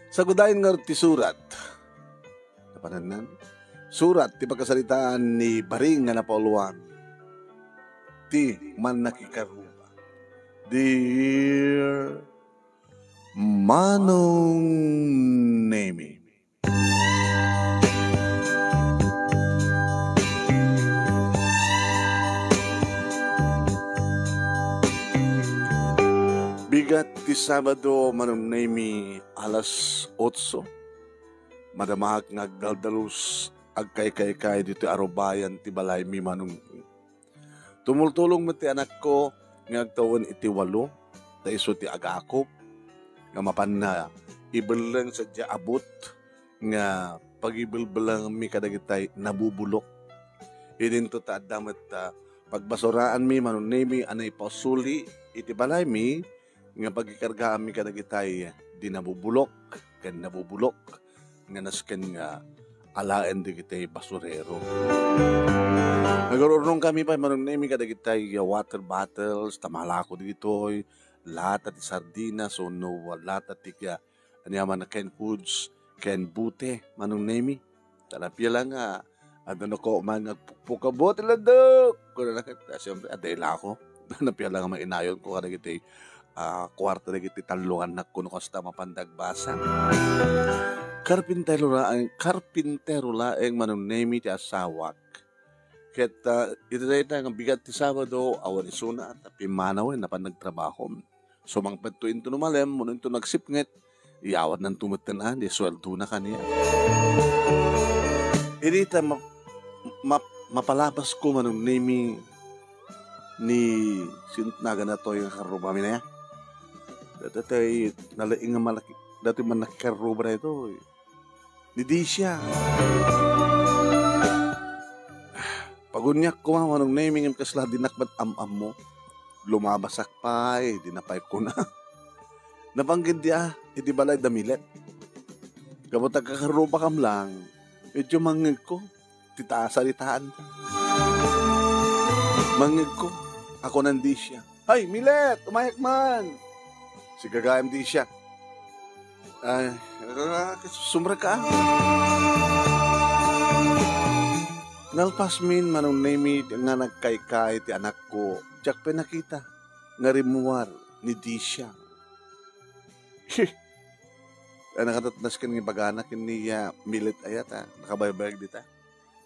Sa gudayon nga ti surat, napananan, surat ti pagkasalitaan ni Baring nga napauluan, ti man nakikaruba. Dear Manong Nemi, bigat ti Sabado, Manong Nemi, alas 8. Madamahak nga agdaldalos agkay-kay dito arubayan ti balay mi Manong. Tumultulong mo ti anak ko nga agtawon iti 8, ta iso ti agakop nga mapan na ibelang sa dya abot nga pag-ibilbelang mi kadagitay nabubulok. Idin to ta adamat pagbasuraan mi Manong Nemi anay pausuli iti balay mi nga pagkikargaan mi kadagitay di nabubulok ken nabubulok nga nasken nga alaen di kitay basurero. Nagururong kami pa Manong Nemi kadagitay water bottles tamalako ditoy lata ti sardinas o no lata ti anyaman na ken foods ken bute Manong Nemi talapya lang nga adano ko man nagpukabot ladok kuno na siyempre adela ako napya lang nga mainayon ko kadagitay kwarta na iti talungan na kuno kasta mapandagbasa. Karpintero laeng Manong Nemi ti asawak. Ket ito na ang bigat ti Sabado awan isuna at pimanaw na panagtrabaho. Sumangpad to into numalem muna into nagsipnget iawat ng tumutanan di sweldo na kaniya. Irita mapalabas ko Manong Nemi ni sintnaga na to yung karubami na yan. Dati nalaing nga malaki. Dati man nakikaroba na ito. Hindi siya. Pagunyak ko Manong Nemi ng kasla dinakbat am mo. Lumabasak pa dinapay ko na. Napanggit dia, hindi balay damilet. Kapag nakakaroba kam lang, medyo mangig ko. Tita salitaan ka. Mangig ko. Ako nandi siya. Hay, Milet! Umayak man! Si gagayam di siya. Ay, sumra ka. Nalpas min Manong Nemi nga nagkaykay ti anak ko. Diyak pinakita. Nga rimuwar ni di siya. Nakatatnas ka ng ibaganak ni Milet ayat nakabaybayag dita.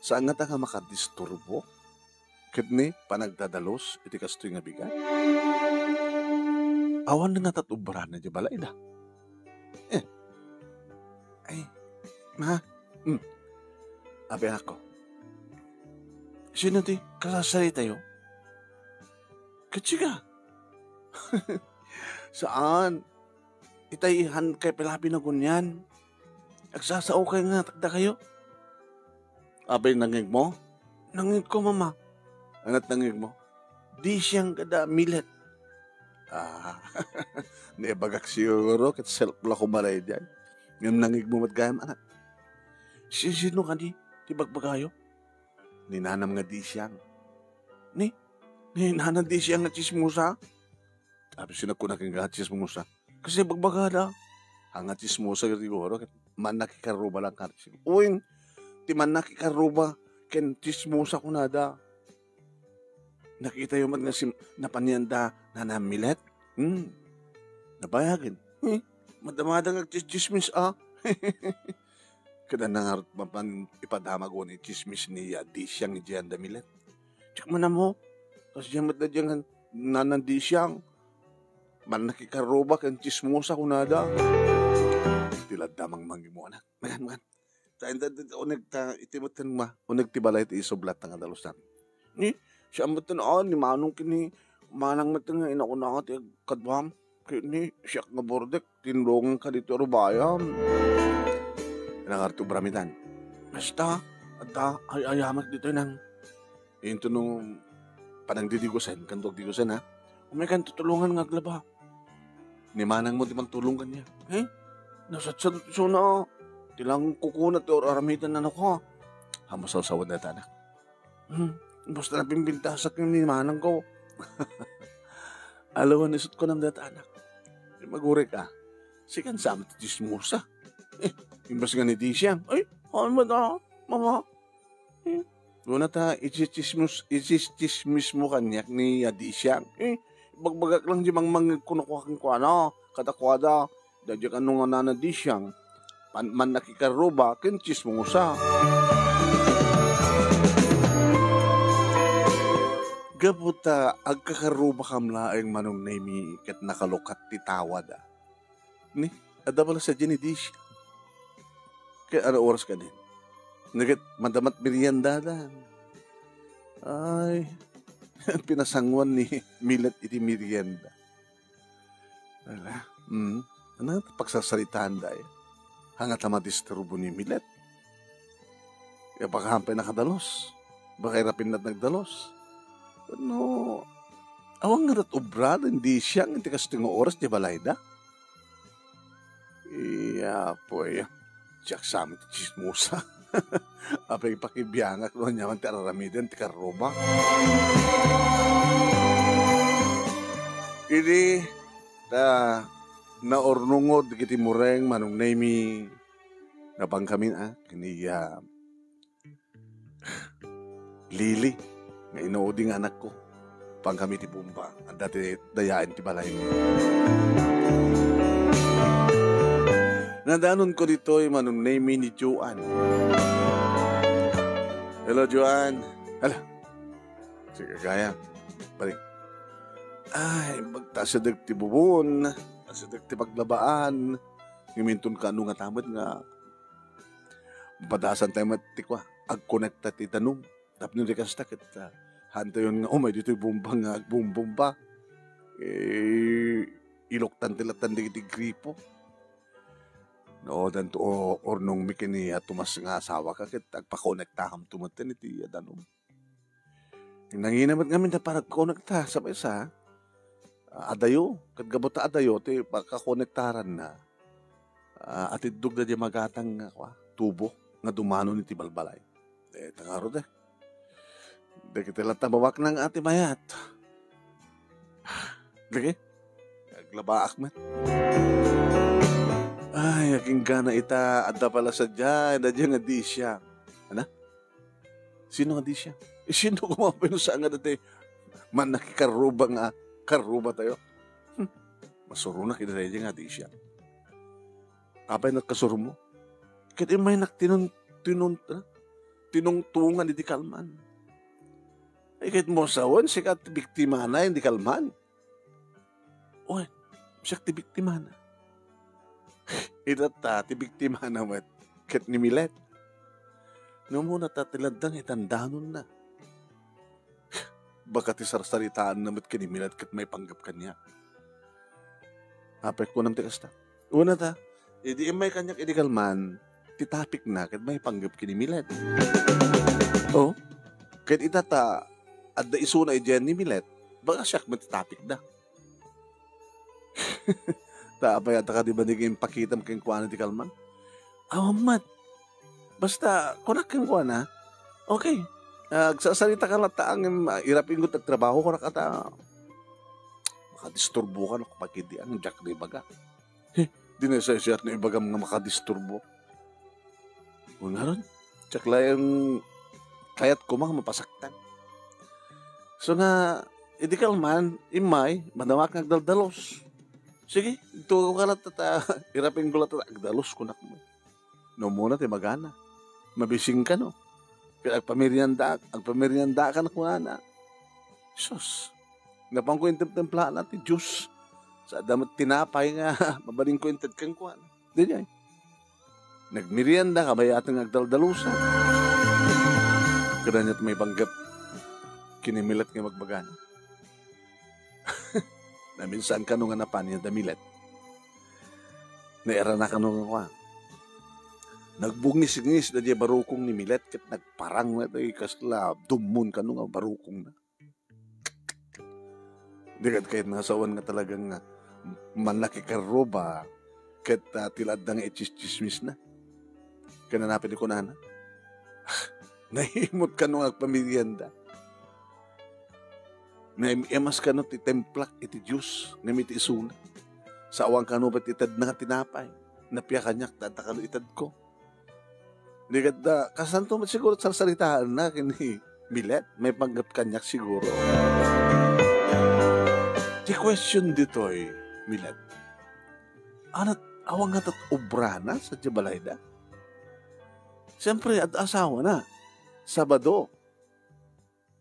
Saan nga ta nga makadisturbo? Kitni, panagdadalos, iti kastoy nga bigat. Awan na nga tatubran na di balay da. Ay, ma, abi ako. Sino ti kasasali tayo? Katsiga. Saan? Itayihan kay pilapi na gunyan. Agsasao kayo nga tagda kayo. Abi nangig mo? Nangig ko mama. Angat nangig mo? Di siyang kada Milet. Naibagak siguro kat self-la ko malay dyan. Ngayon nangig mo matgayam anak. Sino ka di? Di bagbagayo? Ninanam nga di siyang. Ninanam di siyang nga chismusa? Sabi sinakunak nga chismusa. Kasi bagbagada. Ang nga chismusa siguro kat man nakikaruba lang ka. Uwing, ti man nakikaruba ken chismusa ko nada. Nakita yung nga napanyanda na namilet? Nabayagin. Madamada nga chismis Kada nangarot mapan ipadamag ko ni chismis ni di siyang diyan damilet. Tsak mo na mo. Tapos diyan mat na diyan nanandi siyang. Man nakikaroba kan chismosa ko nada. Tilad damang mangi mo anak. Magan. Unag itimutan ma. Unag tibalay iti isoblat nga dalusan. Siya matan ni manong kini manang matan nga inakuna nga ti kadwam kini siya nga bordek tinlongan ka dito rubayam nangarto bramitan basta adda ayamak dito nang into nung panang didigusan kantog digusan ha umikan tutulungan nga aglaba ni manang mo di man tulong kanya nasa so na tilang kukunat or aramitan na nako hamasawsawad na tanak basta na pimpintasak yung nimanang ko. Alawan isot ko ng data anak. Maguri ka. Sikan sa amat chismosa. Imbas nga ni di siyang, ay, ano ba na, mama? Doon na ta, ichismis mo kanyak ni di siyang. Bagbagak lang di mang kunukuha ko ano, katakwada, dadya ka nung na di siyang, man nakikaroba, kinchis mo sa. Gabuta, agkakaroba kam laeng manong nami kat nakalukat ti tawad. Ni, ada pala sa dyan ni di siya. Kaya ano oras ka din? Nagit madamat merienda dan. Ay, pinasangwan ni Milet iti merienda. Wala. Ano pagsasalitaan dahil? Hangat na madisturbo ni Milet. Kaya baka hampay nakadalos. Baka irapin na't nagdalos. Ano, awang nga na't obrad, hindi siyang, hindi kasi tingo oras, di balay da? Iya, poy. Siyak sa amin, chismosa. Apay pakibiyangak doon niya, ti araramiden, ti karoba. Ini, naornungod, kiti mureng, manong nami, nabang kami, kini, Lili, nga inuuding anak ko, pang kami ti Bumba, ang dati dayain ti balay mo. Nadanon ko dito ay manong name ni Joan. Hello, Joan. Hala. Sige, kaya. Balik. Ay, magtasadag ti bubon. Tasadag ti paglabaan. Gimintun ka nga tamad nga. Padasan tayo matikwa. Ag-connecta ti tanong. Tapos nyo rekasta kita. Hanta yun nga, may dito yung bumbang nga. Bumbumba. Iloktan tilatan di gripo. No, dan to or nung mikini tumas nga asawa ka ket agpa-connecta kam tumaten iti adanom. Nanginamat ngamin na para connecta sa isa. Adayo, ket gabota adayo ti pagka-connectaran na. Atidug na di magatang nga tubo nga dumano ni ti balbalay. Tangaro de. De kita lang tabawak ng ati mayat. Lagi. Aglabaak man. Ay, aking gana ita, adda pala sa dyan, adda nga di siya. Ano? Sino nga di siya? Sino kumapino sa nga dati? Man nakikaruba nga, karuba tayo. Masuro na kita nga di siya. Apay nagkasuro mo? Kaya may tinungtungan di kalman. Ay, kahit mo sawan, siya ti biktima na, hindi kalman. Uy, siya ti biktima na. Itata, ti biktima naman, kat ni Milet. Nung muna tatiladang itandanon na. Baka ti sarsaritaan naman ka ni Milet kat may panggap kanya. Apay ko nang tikasta. Una ta, hindi may kanyak idikalman, ti topic na kat may panggap ka ni Milet. Oh, kat itata, adda isuna idiyan ni Milet, baka siyak may ti topic na. Tapay at ka di ba naging pakitam kang kuwana ti kalman? Awamat. Basta, kunak kang kuwana, okay. Agsasalita ka lang taang irapin ko tagtrabaho ko na kata. Makadisturbo ka na kapag hindi ang jack na ibaga. Di na sa siya na ibaga mga makadisturbo. O nga ron, jack lang yung kayat ko mga mapasaktan. So nga, hindi kalman, imay, madamak nagdaldalos. Sige, ito ka lang irapin ko lang agdalos ko na mo. No muna ti magana. Mabising ka no. Kaya agpamerienda ka na kuna na. Sus, napang ko yung templaan natin, Diyos. Sa damat tinapay nga, mabaling ko yung kang kuhan. Di niya. Nagmerienda ka ba yatang agdaldalusan? Kaya niya't may banggap. Kinimilat nga magbagana. Na minsan ka nung anapan niya damilet. Naera na ka nung ako. Nagbungis-ngis na diya barukong ni Milet kat nagparang na ito kasla dumun ka nung barukong na. Di kat kahit nasawan nga talagang manlaki karoba kat tilad na nga ichis-chismis na. Kananapin ko na na. Nahimot ka nung agpamilyanda. Na emas ka no ti templak iti Diyos na miti isuna. Sa awang ka no ba't itad na tinapay. Napiya kanyak, tatakalo itad ko. Hindi ka kasanto mo siguro sa salitaan na kini Milet. May panggap kanyak siguro. The question dito Milet. Anat, awang nga obra na sa Jabalayda? Siyempre, at asawa na. Sabado.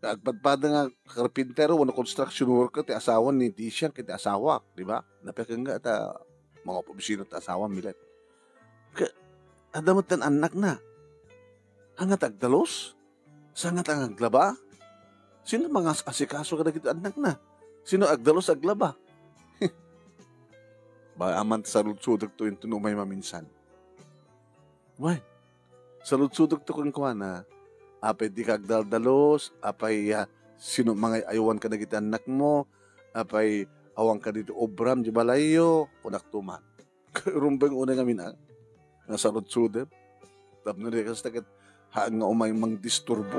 Agpadpada nga karpintero, wano construction worker, ti asawa ni Dishang, kiti asawa, di ba? Napiyakan nga, mga pabisino at asawa, Milet. Adamat tan anak na. Hangat agdalos? Sangat ang aglaba? Sino mga asikaso ka na gito anak na? Sino agdalos aglaba? Ba, aman sa lutsudag to yung tunumay maminsan. Why? Sa lutsudag to kung kuha na, apay di ka agdaldalos, apay sino mga ayawan ka na gito anak mo, apay awang ka dito obram, di balayo, kunak tuman. Rumbang una nga mina, nasa lutsudag, tapos na rin kasi takit, haang nga umay mang disturbo.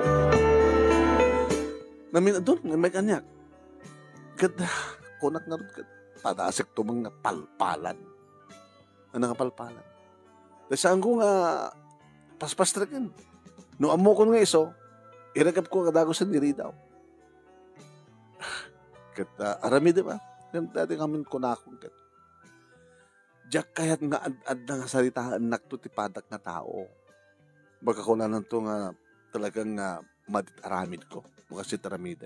Namin doon, may kanyak. Kada, kunak nga rin, pataasik to mga palpalan. Ano nga palpalan? Dahil saan ko nga, paspastrakin. No amo ko nga iso, iragap ko kadagos sa diri daw. Kata, arami diba? Dati kami kunakong kat. Diyak kaya't nga ad nga salitaan nakto ti padak nga tao. Baka ko na to nga talagang madit aramid ko. Bukas si taramid.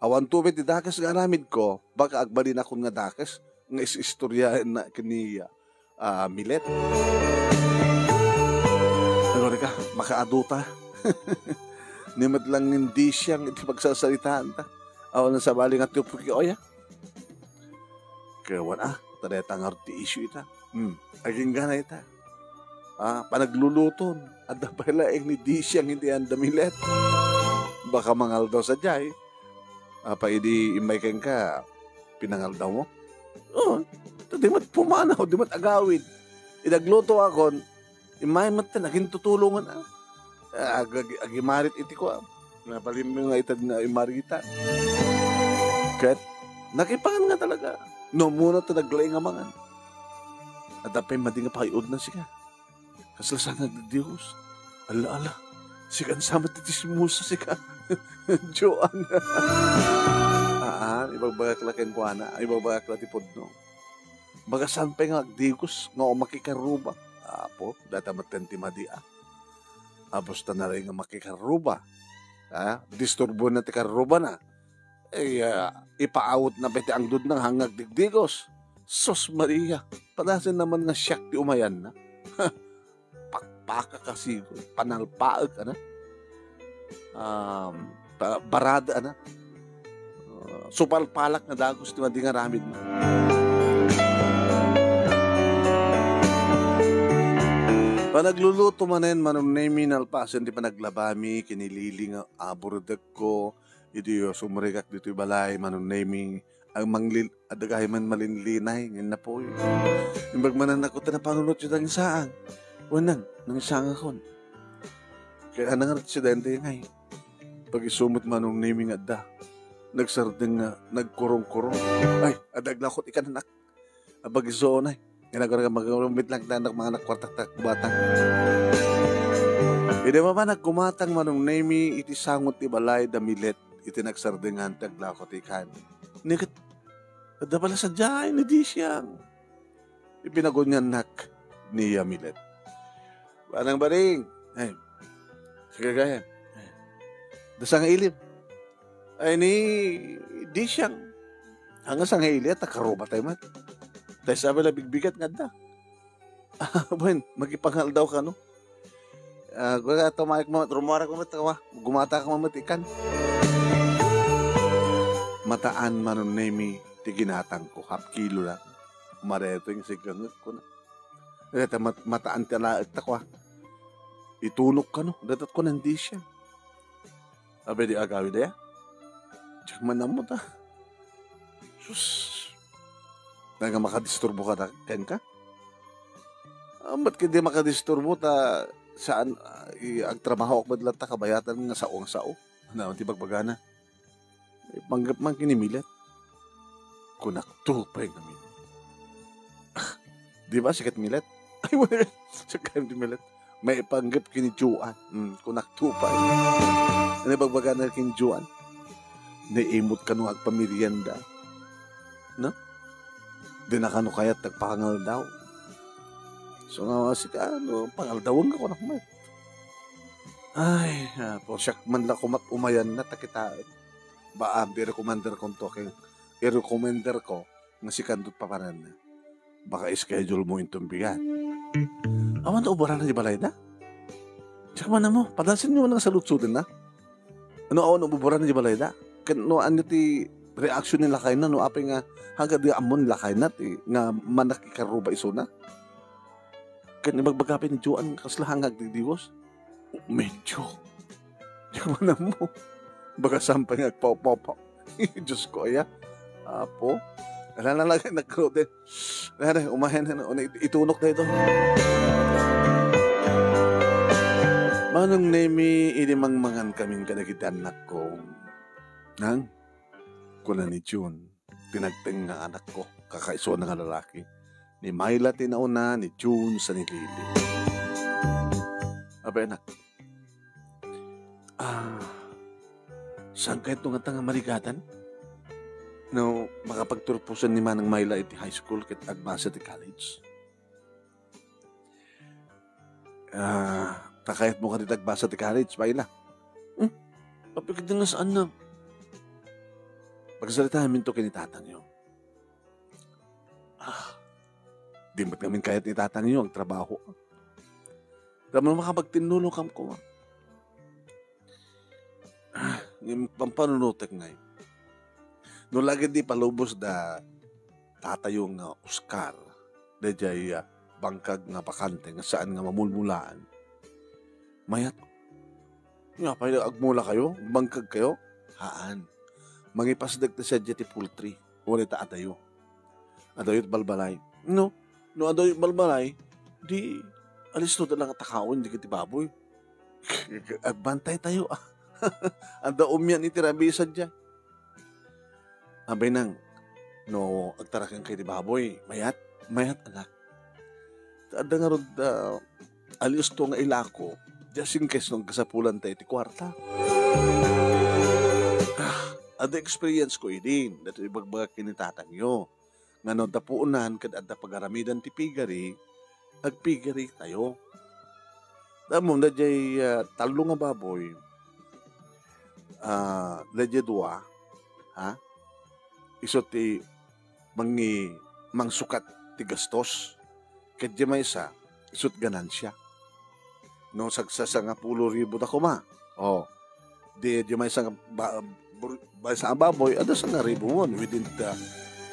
Awan tubit ti dakas nga aramid ko, baka agbalin ako nga dakas, nga istorya na kini Milet. Ano ka, makaaduta. Nimad lang hindi siyang iti pagsasalitaan ta. Awan na sa bali nga tiyo oya. Kaya wala, tareta nga ti issue ita. Aging gana ita. Panagluluton. At pala ni di siyang hindi anda Milet. Baka mangal daw sa jay. Paidi imay keng ka, pinangal daw mo? Oo, di mat pumanaw, di mat agawid. Idagluto ako, imay mat naging tutulungan agimarit iti ko napalim nga itad na imarita. Kat, nakipangan nga talaga. No, muna ito naglay nga mangan. At apay madi nga pakiud na siya. Kaslasang nga Diyos. Ala, sikan sama titismusa sika. Joan. Ibang bagak lakin ko ana. Ibang bagak lati podno. Bagasan pa nga agdigos nga o makikaruba. Apo, data matenti madia. Apos ta na rin nga makikaruba. Disturbo na ti karuba na. Ipaawot na peti ang dud ng hangag digdigos. Sos Maria. Padasin naman nga siyak ti umayan na. Pakpaka kasi. Panalpaag ka na. Barada na. Supalpalak na dagos ti madi nga ramid na. Panagluluto manen manunemi nalpasan di panaglabami kinilili nga aburdag ko iti sumrigak dito balay manunemi ang manglil adagay man malinlinay ngin na po imbag manan ako ta napanunot siya ng saang wanang nang saang akon kaya nang residente ngay pag isumot manunemi nga da nagsardeng nga nagkurong-kurong ay adagla ko ikananak abag isoonay ginagawa ka mag-rumit lang na mga nakwartak-tak batang. Hindi ba nagkumatang manong nemi iti sangot ti balay da Milet iti nagsardingan taglakot ikan. Nikit, ada pala sa dyan ni di siyang. Ipinagunyan nak ni Milet. Banang baring. Ay, sige gaya. Dasang ilim. Ay ni di siyang. Hanggang sang ilim at nakaroba tayo man. Dahil sabi na bigbigat nga da. Buwan, magipanghal daw ka, no? Gula tumayag mo, rumara ko matawa, gumata ka mamatikan. Mataan manon nemi, tiginatang ko, half kilo lang. Mareto yung sigangot ko na. Mataan talaag takwa. Itunok ka, no? Datat ko nandi siya. Sabi di agawid ya. Diyak manamot, Sus. Nga makadisturbo ka ken ka? Ba't hindi makadisturbo ta saan ang trabaho ako madlat ta kabayatan nga sao. Ano, di bagbagana. Panggap man kinimilat. Kunak to pa yung namin. Di ba sikat milet? Ay, wala. Sikat milet. May panggap kinijuan. Kunak tupay. Ano bagbaga na kinijuan? Naimot ka nung agpamiryanda. No? Di na kano kaya't nagpakangal daw. So nga si ano, pangaldawang ako na kumat. Ay, po siya man la kumat umayan na takita. Ba, i-recommender ko to. I-recommender ko nga si Kandot Paparan na. Baka schedule mo itong bigat. Awan na ubaran na di balay na? Tsaka man na mo, padasin nyo man nga salutsudin na. Ano awan na ubaran na di balay na? Kano ano ti reaction nila kay na, no apay nga hanggang di amon lakay na ti nga manakikaruba iso na. Kaya magbagapin ni Joan kaslahangag di Dios. Medyo. Tsaka man na mo. Baga sampay nga pop. Diyos ko aya. Apo. Wala na lang nagkrote. Wala na, umahen na. Itunok na ito. Manong nemi, inimangmangan kaming kanagitan anak ko. Nang? Kuna ni June. Tinagting nga anak ko. Kakaiso na nga lalaki. Ni Myla tinauna, ni June sa ni Lily. Abay anak. Saan kahit nung nga marigatan? No, makapagturpusan ni Manang Myla iti high school kit agbasa ti college. Takayat mo ka iti agbasa ti college, Myla. Papikid na saan na? Pagsalita namin to kinitatang nyo. Di ba't namin kahit nitatang nyo ang trabaho? Dama makapagtinulong kam ko. Yung pampanunutek ngayon. No lagi di palubos da tatayong Oscar da jay bangkag nga bakante nga saan nga mamulmulaan. Mayat. Nga pa agmula kayo, bangkag kayo, haan. Mangipasdag ta siya jeti poultry. Wala ta atayo. Adayo't balbalay. No adayo't balbalay, di alis to lang takaon di kiti baboy. Agbantay tayo. Anda umyan iti rabisan dyan. Abay nang, no, agtarakan kay di baboy, mayat anak. Ada nga rod, alios to nga ilako, just in case nung kasapulan tayo ti kwarta. Ada experience ko idin, dati ibagbaga kinitatang nyo. Nga no, tapuunan, kad ada pagaramidan ti pigari, agpigari tayo. Damo, dadjay talo nga baboy, dadjay dua, ha? Isot ti mangsukat ti gastos. Kadya may isa, isot ganansya. No, sagsasa nga 10,000 na kuma. Di may isa sa baboy, ada sa nga ribo mo within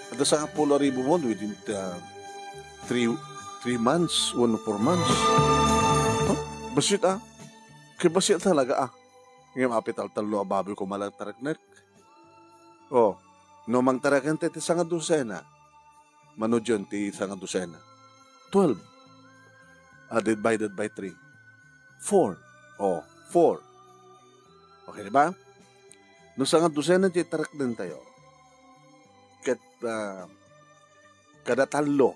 ada sa nga 10,000 mo within 3 months, 1 or 4 months. Basit Kaya basit talaga Ngayon apital-talo ang baboy ko malang taraknek. No mang tarakan ti sanga dosena. Manudyon ti sanga dosena. 12. Divided by 3. 4. 4. Okay, diba? No sanga dosena ti tarak din tayo. Kat kada talo,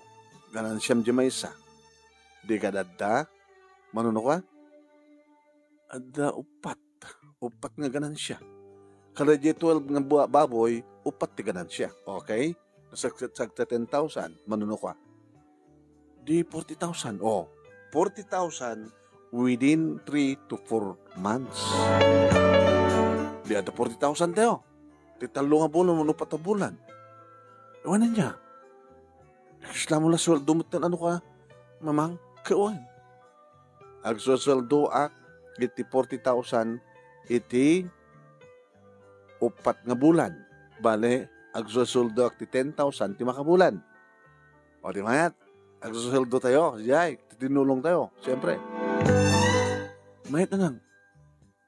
ganan siyam di may isa. Di kadada, manuno ka? Ada upat. Upat nga ganan siya. Kada di 12 nga baboy, upat ti ganan siya. Okay? Sagta 10,000, manuno ka? Di 40,000. 40,000 within 3 to 4 months. Di ada 40,000 tayo. Ti talo nga bulan, manupat na bulan. Iwanan niya. Isla mo la sweldo mo ano ka, mamang, kawan. Agsweldo iti 40,000, iti upat nga bulan. Bale, agsusuldo ti 10,000 ti makabulan. O di mayat, agsusuldo tayo, siyay, tinulong tayo, siyempre. Mayat na lang.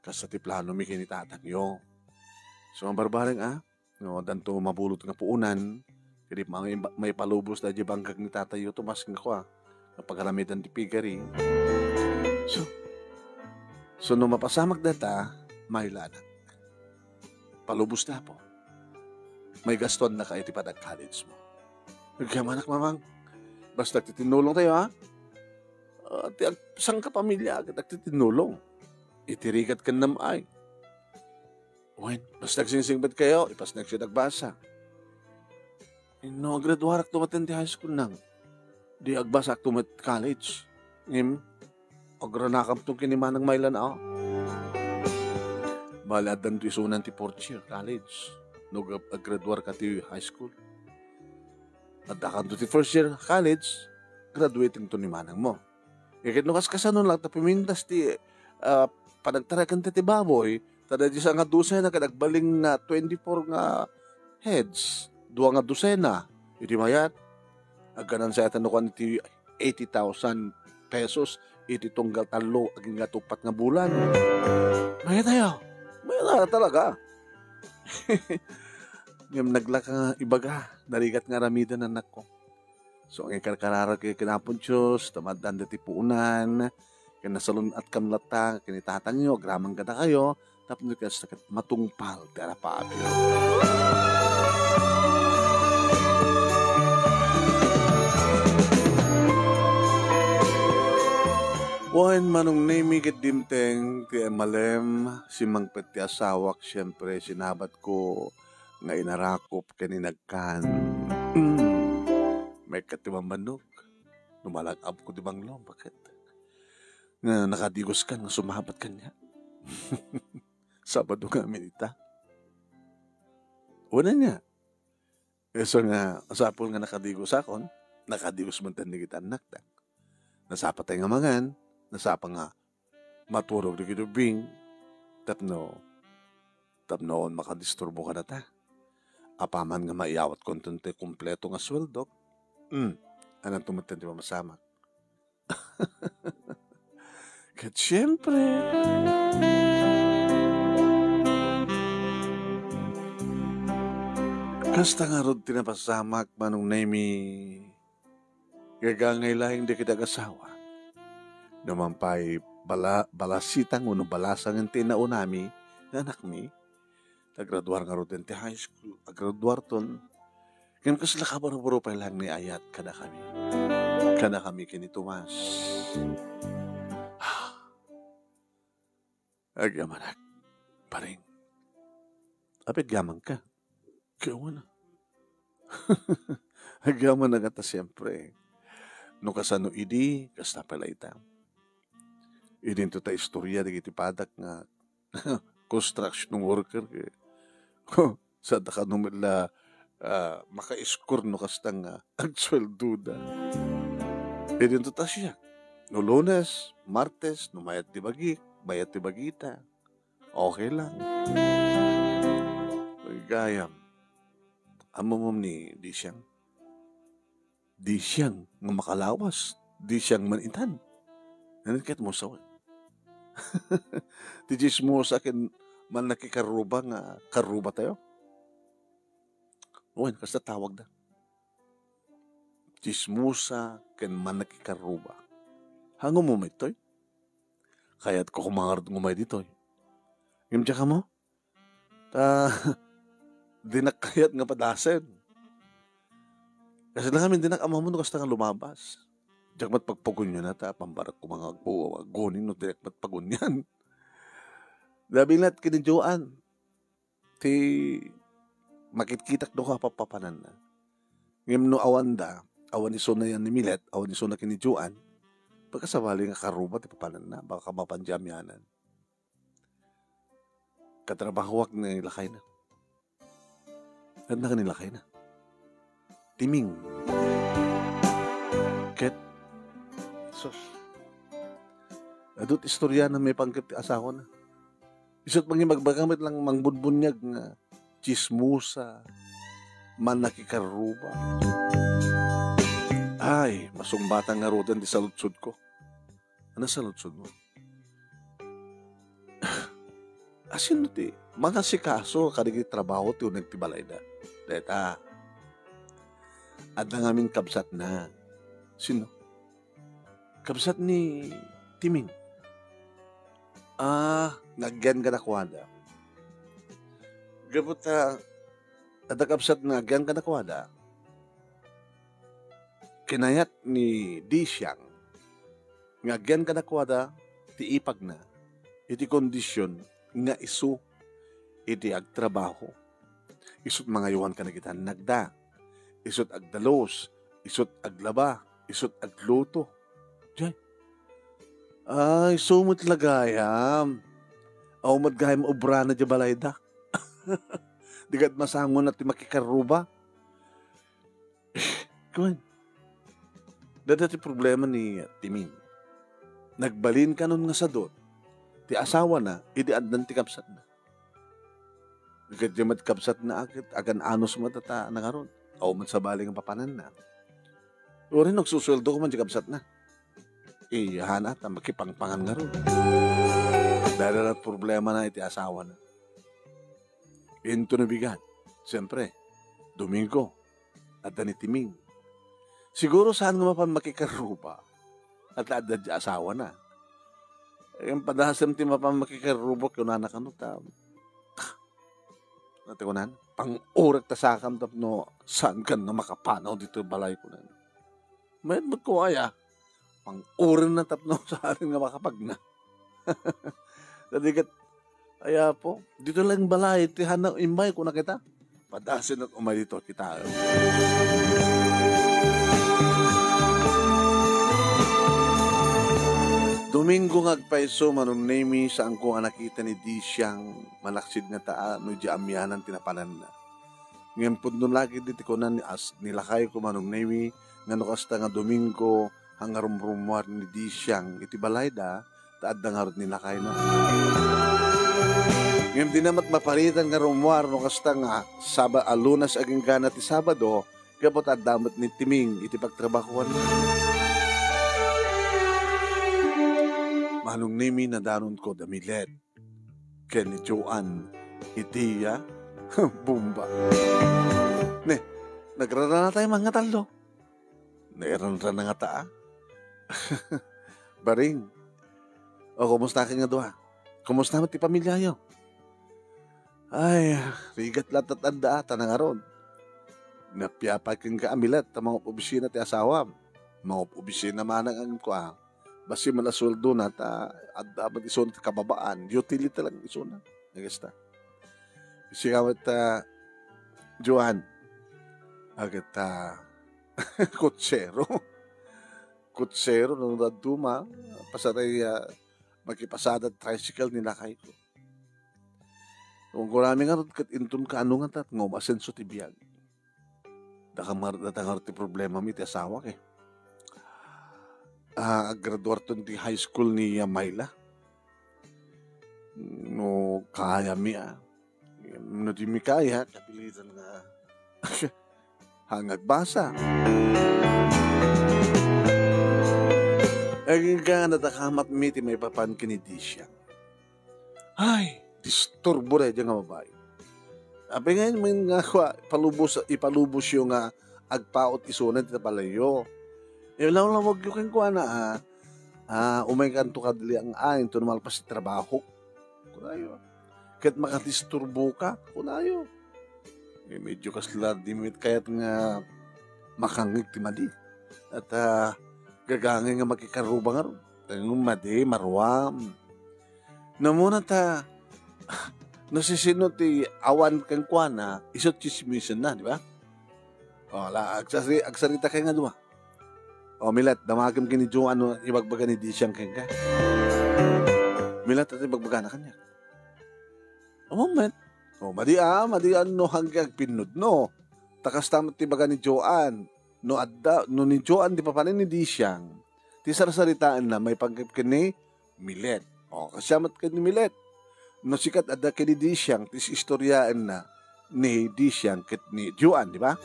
Kasi ti plano mi kinitatang yo. So, ang barbareng no, danto mabulot nga puunan, kaya may palubos na di bangkag ni tatayo, tumas nga ko napagharamitan ti pigari. So, no mapasamag data, may lanak. Palubos na po. May gaston na ka iti padag college mo. Nagkamanak mamang, Basta nagtitinulong tayo, ha? Sang ka pamilya, agad nagtitinulong. Itirigat ka namay. Wen, basta nagsingsingbat kayo, ipas nagsya nagbasa. No, graduarak tumaten di high school nang. Di agbasa ak tumat college. Ngim, agranakam tong kinimanang mailan ako. Baladan to isunan ti fourth year, college. No, graduar ka ti high school. At akan to ti first year, college, graduating to ni manang mo. Ikit no kaskasanon lang, tapimintas ti panagtarakan ti baboy, tada di sa nga dosena kadagbaling na 24 nga heads, dua nga dosena, iti mayat, aganan sa atan ko ti 80,000 pesos, iti tunggal talo, aging nga tupat nga bulan. Mayat tayo, mayat talaga. Ngam naglaka nga ibaga, narigat nga ramidan anak ko. So, ang ikarkarara kay kinapon Diyos, tamadan dati puunan, kinasalun at kamlata, kinitatang nyo, gramang gada kayo, tapos nagkasakit matungpal, dara pa abyo. Wan manong naimigit dimteng, ti malem, si mangpet ti asawak, siyempre, sinabat ko, nga inarakop, kaninagkan. May katimang manok, numalagab ko di banglo, bakit? Nga nakadigos ka, nga sumabat ka niya. Sabado nga minita. Una niya. So nga, asapol nga nakadigos akon, nakadigos man tan kita anak ta. Nasapa tayo nga mangan, nasapa nga maturog di kitubing, tapnoon makadisturbo ka na ta. Apaman nga maiyawat kontunte kumpleto nga sweldo, anong tumatan di ba masama? Kat syempre, kasta nga rod tinapasamak manong naimi gagangay lahing di kita kasawa. Naman pa'y balasitang uno balasang ang tinao nami, anak mi, nagraduar nga rod ti high school, agraduar ton, ngayon kasla kabaro-baro pa lang ni ayat kada kami kinitumas. Agamanak, paring. Apit gamang ka. Kawan na. Agaman na kata siyempre. No kasano idi, kasta pala ita. Idin to ta istorya di kiti padak nga construction worker. Sa daka numila maka-score no kastang agswelduda. Idin to ta siya. No Lunes, Martes, no mayat di bagi. Bayat ti bagita. Okay lang. Gayam. Amomom ni di siyang nga makalawas. Di siyang manintan. Nanagkat mo sa Di jis mo sa akin man nakikaruba nga karuba tayo. Uwan, kasta tawag na. Chismusa ken man nakikaruba. Hangom mo may toy. Kaya't ko kumangarad ngumay dito. Ngimtya ka mo? Dinakayat nga padasen. Kasi lang kami dinakama mo no kasta nga lumabas. Diyak mat pagpagun nyo na ta, pambarak ko mga gunin no diyak mat pagun yan. Labi lahat kinidyoan. Ti makitkitak do ka papapanan na. Ngim no awan iso na yan ni Milet, awan iso na kinidyoan. Pagkasabali nga karubat, ipapanan na. Baka mapanjamyanan. Katrabahuak na nilakay na. At na kanilakay na. Timing. Ket. Sos. Adot istorya na may pangkit asawa na. Isot mangi magbagamit lang mangbunbunyag nga chismusa, man nakikaruba. Ay, masungbatang nga rodan di salutsod ko. Ano salutsod mo? Asin no ti, mga sikaso, kadigit trabaho ti unag ti balay na. Deta, at na ngamin kabsat na. Sino? Kabsat ni Timing. Nagyan ka na kwada. Gabot at kabsat na nagyan ka na kwada. kinayat ni di siyang nga agyan kadakwada ti ipag na iti kondisyon nga isu iti agtrabaho. Isut mga yuhan ka na kita nagda. Isut agdalos. Isut aglaba. Isut agluto. Diyan. Ay, sumot lagayam. Aw madgayam obra na di balay da. Digat masangon at makikaruba. Kuman. Dati problema ni Timing. Nagbalin ka nun nga sa doon. Ti asawa na, idiad ng ti kapsat na. Digat yamat kapsat na akit, agan anos matata na karon. Aw man sa baling ang papanan na. O rin nagsusweldo ko man di kapsat na. Hana, makipangpangan nga ron. Dahil na problema na iti asawa na. Into na bigat. Siyempre, Domingo at ni Timing. Siguro saan nga mapan makikaruba at adad asawa na. Yung padahasam ti mapan makikaruba kung nanak ano ta. Natikunan, pang-urak ta sakam tapno saan ka na makapanaw dito balay ko na. May magkuwaya. Pang-urin na tapno sa atin nga makapag na. Dadigat, aya po, dito lang balay, tihan na imbay ko na kita. Padasin at umay dito kita. Domingo ngagpaiso manong nemi saan ko ang nakita ni di siyang malaksid nga taa no di amyanan tinapanan na. Ngayon po nun lagi dito ko na nilakay ko manong nemi nga no kasta nga Domingo hanggang rumrumuar ni di siyang itibalay da taad na nga rin nilakay na. Ngayon di namat maparitan nga rumuar no kasta nga Lunas aging gana ti Sabado kapot at damat ni Timing iti pagtrabakuan na. Manong nimi na danon ko damilet. Ken ni Joan itiya bumba. Ne, nagrara na tayo mga talo. Nairan-ran na nga taa. Baring. O, kumusta ka nga doha? Kumusta mo ti pamilya yo? Ay, rigat latat anda ata na nga ron. Napiyapag kang kaamilat ta mga obisina ti asawa. Mga obisina manang ang kuha. Basi malasuldo na ta dapat iso na kababaan. Utility lang iso na. Nagasta. Kasi kawat Joan. Agad kutsero. Kutsero nung daduma. Pasaray magkipasada tricycle nila kayo ko. Kung kurami nga kat intun ka ano nga tat ngomasenso ti biyag. Datangar ti problema mi ti asawa kay. Graduar to di high school ni Mayla. No, kaya mi No di mi kaya, kapilitan nga hangag basa. Aging ka natakamat mi ti may papan kinidi siya. Ay, disturbo rin dyan nga babae. Abi ngayon, may nga ipalubos yung agpaot isunan ti palayo. Lang wag yung kuha na umay kanto kadali ang ayin to naman pa si trabaho. Kunayo. Kahit makadisturbo ka, kunayo. Medyo kasla dimit kaya't nga makangig ti madi. At gagangin nga makikaruba nga ron. Tanong madi, marwam. Namuna nasisino ti awan kang kuha na isot chismisan na, di ba? Agsarita kayo nga duwa. Milat, damagam kini Jo, ibagbaga ni di siyang kengka. Milat, at ibagbaga na kanya. Moment. Madi no hanggang pinod, no. Takas tamat tibaga ni Joan. No ni Joan, di pa panin ni di siyang. Ti sarasaritaan na may pagkip kini Milet. Kasyamat ka ni Milet. No sikat adda kini di siyang, tis istoryaan na ni di siyang kit ni Joan, di ba?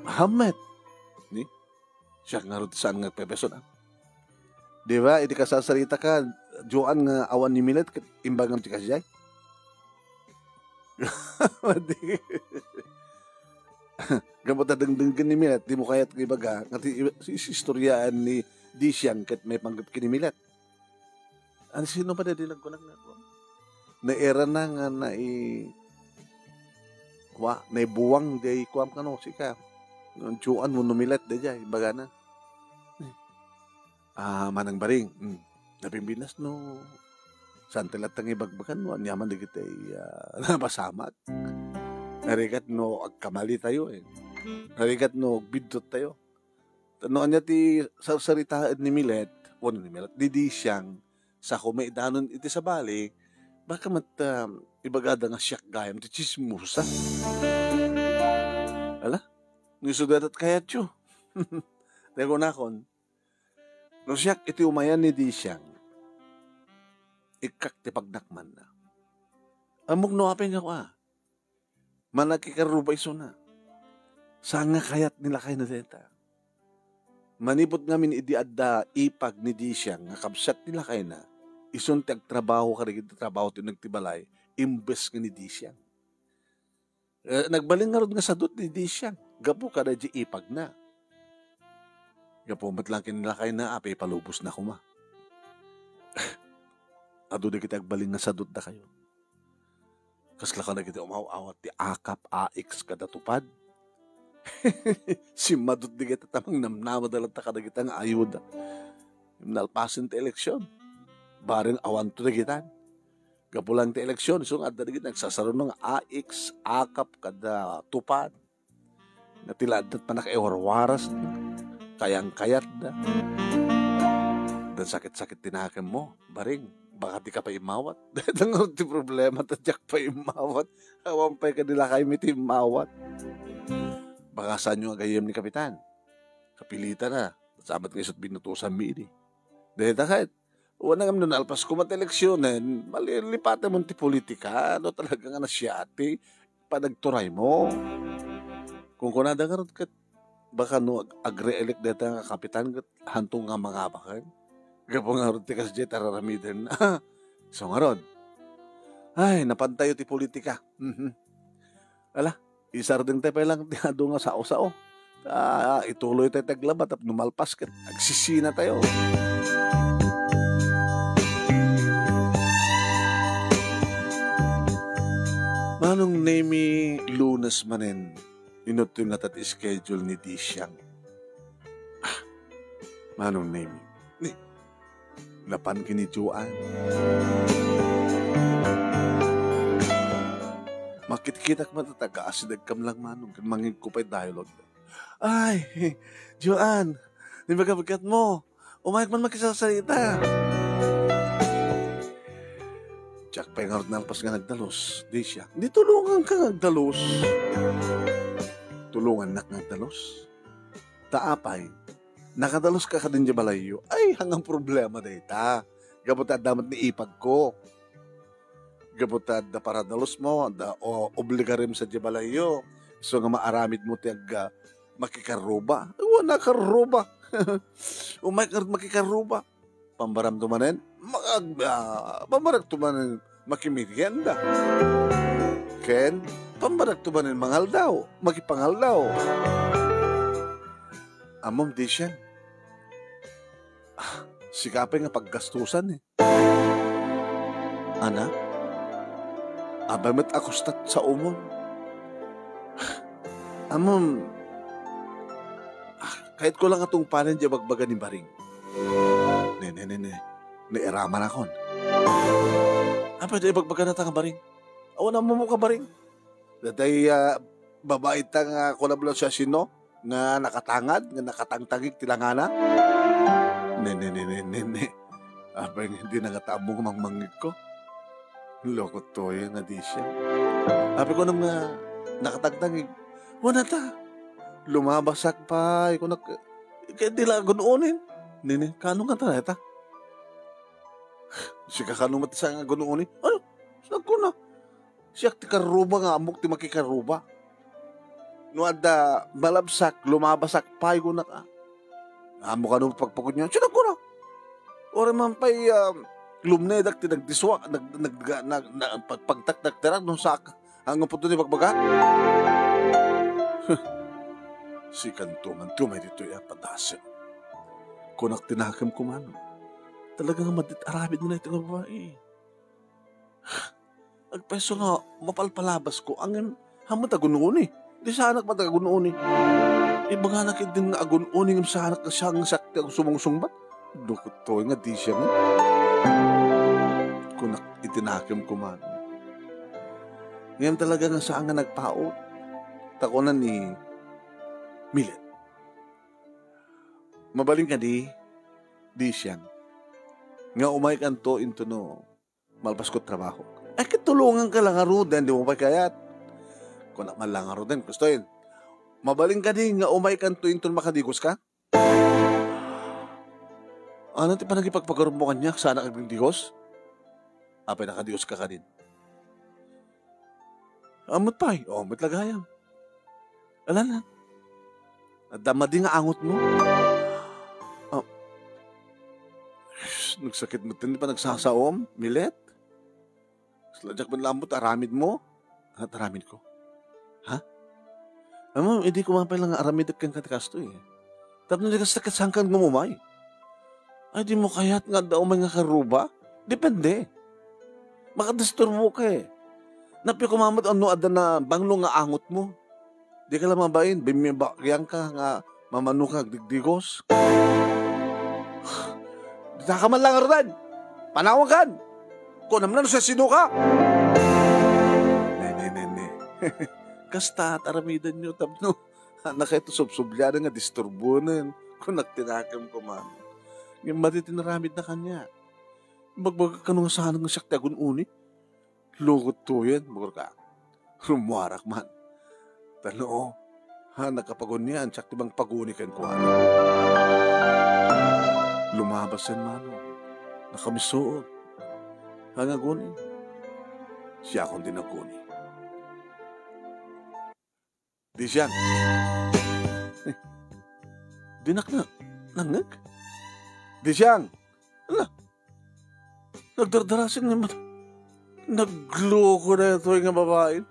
Hamet. Ni? Siya nga rin saan nga pepeso na. Di ba? Hindi ka sasarita ka, Joan nga awan ni Milet, imbagam ti kasiyay. Gamot na dangdang ni Milet, di mo kaya't ibaga, ngati istoryaan ni di siyang kat may panggap kini Milet. Ano sino pa na dilag ko lang na ko? Naera na nga na naibuwang day kuwam ka no, sika. Ang tiyuan mo numilat da jay, baga na. Manang baring, napimbinas no, saan talatang ibagbagan mo, anyaman di kita napasamat. Narigat no, agkamali tayo eh. Narigat no, bidot tayo. Tanoan niya ti sarsaritaan ni Milet, di siyang sa kumaidanon iti sa bali, baka ibagada nga siyak gayam ti chismusa. Ala, nisudat at kayat yun. Tego na kon, no siyak iti umayan ni di siyang, ikak ti pagnakman na. Amog no apeng ako manakikaruba iso na. Saan nga kayat nila kayo na deta? Manipot ngamin idi adda ipag ni di siyang, nga kabsat nila kayo na, ison ti agtrabaho ka rin, trabaho ti nagtibalay, imbes nga ni di siyang. Nagbaling nga rin nga sadot ni di siyang, gapo ka na di ipag na. Gapo matlang kinila kayo na, apay palubos na kuma. Ado di kita agbaling nga sadot na kayo. Kasla ka na kita umaw-awat ti akap, aix, kadatupad. Si madut di kita tamang namnamadalat ta kada kita nga ayuda. Nalpasin ti eleksyon. Bareng awan to na kita. Gapulang ti eleksyon. So nga adda kita nagsasaro ng aix, akap, kada tupad. Natiladat pa nakaiwarwaras na. Kayang-kayat na. Dan sakit-sakit tinahakim mo. Bareng. Baka di ka pa imawat. Dahil ang ti problema, tadyak pa imawat. Awan pa'y kanila kayo miti imawat. Baka saan nyo agayam ni Kapitan. Kapilitan na. Sabat kayo sa't binutusan mili. Dahil kahit, wala nga nun alpas ko eleksyonen, malilipatan mo ti politika. Ano talaga nga na siya ati, panagturay mo. Kung kunada nga rin kat, baka no agre-elect dito nga Kapitan, hantong nga mga bakan. Gapong nga rin ti kasjay tararamiden na. So nga ron. Ay, napantayo ti politika. Ala, isar din tayo lang tiyado nga sao-sao. Ituloy tayo taglabat at numalpas ka. Nagsisina tayo. Manong name Lunas manen, inot yung natat schedule ni Disyang. Manong name lapan kinijuan. Makit-kitak matataga asidag kam lang manong kan mangin ko pa'y dialogue. Ay, Joan, di ba kabagat mo? Umayag man makisasalita. Jack pa'y nga nalpas nga nagdalos. Di siya, di tulungan ka nagdalos. Tulungan nak nagdalos. Taapay, nakadalos ka din di balayo, ay hangang problema na ita. Gabutad damat ni ipag ko. Gabutad da para dalos mo, da obligarim sa di balayo. So nga maaramid mo tiyag makikaruba. Wala karuba. Umay makikaruba. Pambaram tumanen, pambarak tumanen makimirienda. Ken, pambarak tumanen mangal daw, makipangal daw. Amom di siya. Sikapay nga paggastusan eh. Ana? Abamat akustat sa umon. Amom, kahit ko lang atong panen dya bagbaga ni Baring. Nairaman akon. Apa dya bagbaga na tanga Baring? Awan na mo ka Baring. Datay babae tanga kolablo siya sino? Nga nakatangad, nga nakatangtagig tilangana. Abang hindi nangatabong mangmangig ko. Loko to yun na di siya. Api ko nang nakatagtagig. Wala ta. Lumabasak pa. Kaya di lang gunuunin. Kano nga ta neta? Siya kano matisa nga gunuunin? Ano? Saan ko na? Siya ti karuba nga amok ti makikaruba. No ada balabsak, lumabasak pay ko na ka. Amo ka nung pagpagod niya, siya ko na. Ora man pa'y lumnedak ti nagdiswa, pagtaktaktarak nung sak, hanggang po ito ni pagbaga. Si kanto man tumay dito padasin. Kunak tinakam ko man. Talagang madit-arabid mo na ito ng babae. Agpeso nga, mapalpalabas ko, ang hamot agunoon eh. Di sana anak matagagunoon eh. Iba nga nakit din nga agun uning sa anak na siyang sakti ang sumungsungbat. Dukot to nga di siya nga. Kung itinakim ko man. Ngayon talaga nga saan nga nagpaot. Takunan ni Milet. Mabaling ka di siyang. Nga umay kanto into no, malpas ko trabaho. Ay kitulungan ka lang arudan, di mo pa kayat. Kung naman lang arudan, gusto yun. Mabaling ka di nga umay kanto into makadigos ka. Ano ti pa nagipagpagarumbungan niya, sana kang digos? Apay nakadigos ka din. Amot pa eh, amot lagayang. Alam na. Nadama di nga angot mo. Nagsakit mo din pa nagsasaom, Milet. Sladyak man lambot, aramid mo. At aramid ko. Ha? Alam mo, hindi ko mapay lang aramid at kang katikasto eh. Tapos nagasakit saan kang gumumay. Ay, di mo kaya't nga daw may nga karuba? Depende. Makadisturbo ka eh. Napi kumamot ano ada na banglo nga angot mo. Di ka lang mabayin, bimibakyan ka nga mamano ka digdigos. Di ka man lang arudan. Panawagan. Kung naman sa sino ka. Ne. Kasta at aramidan nyo. Tapno, nakita subsublyada nga disturbo na kung nagtinakam ko man. Yung matitinaramid na kanya. Magbaga ka nung saan ng sakti agun uni. Lugot to yan. Bagur ka. Rumuarak man. Talo, nakapagun yan. Sakti bang pagunikan ko ano. Lumabas yan mano. Nakamisod. Hangaguni. Siya akong dinaguni. Di siya. Dinak na. Nangag. Di siyang. Ala. Nagdardarasin naman. Nagloko na ito yung babae.